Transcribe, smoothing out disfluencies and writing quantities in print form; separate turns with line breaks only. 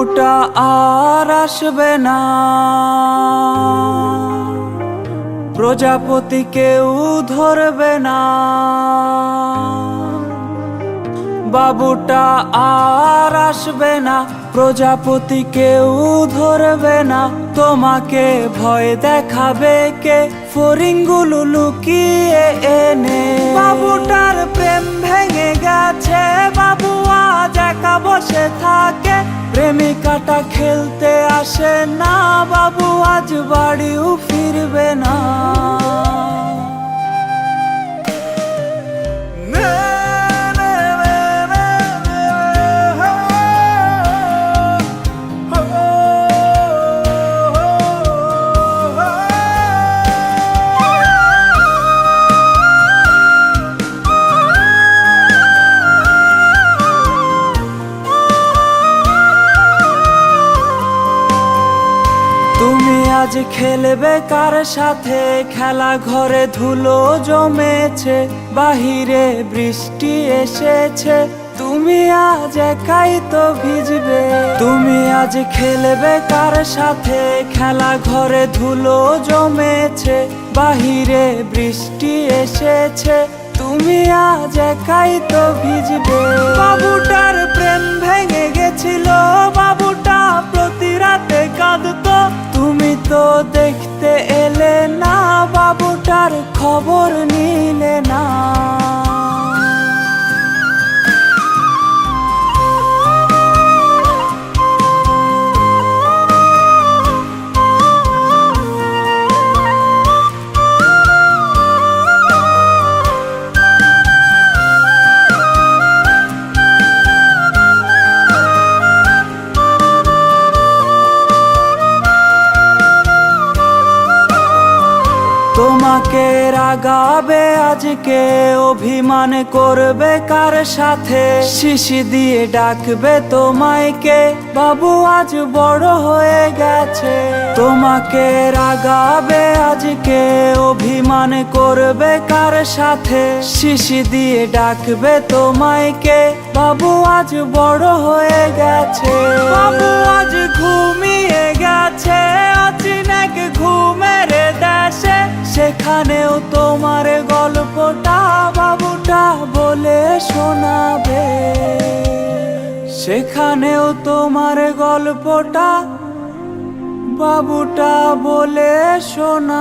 বাবুটা আর আসবে না, প্রজাপতি কেউ ধরবে না। বাবুটা আর আসবে না, প্রজাপতি কেউ ধরবে না। তোমাকে ভয় দেখাবে কে, ফড়িংগুলো লুকিয়ে এনে। বাবুটার প্রেম ভেঙে গেছে, বাবু আজ একা বসে থাকে। প্রেমিকাটা খেলতে আসে না, বাবু আজ বাড়িও ফিরবে না। তুমি আজ খেলবে কার সাথে, খেলা ঘরে ধুলো জমেছে, বাহিরে বৃষ্টি এসেছে, তুমি আজ একাই তো ভিজবে। তুমি আজ খেলবে কার সাথে, খেলা ঘরে ধুলো জমেছে, বাহিরে বৃষ্টি এসেছে, তুমি আজ একাই তো ভিজবে। বাবুটার প্রেম ভেঙে গেছিল, বাবুটা প্রতি রাতে কাঁদতো, তুমি তো দেখতে এলে না, বাবুটার খবর নিলে না। তোমাকে রাগাবে আজকে, অভিমান করবে কার সাথে, শিশি দিয়ে ডাকবে তোমায় কে, বাবু আজ বড় হয়ে গেছে। তোমাকে রাগাবে আজকে, অভিমান করবে কার সাথে, শিশি দিয়ে ডাকবে তোমায় কে, বাবু আজ বড় হয়ে গেছে। বাবু আজ ঘুমিয়ে গেছে, অচিনাক ঘুমের দেশে, সেখানেও তোমার গল্পটা বাবুটা বলে শোনাবে। সেখানেও তোমার গল্পটা বাবুটা বলে শোনা।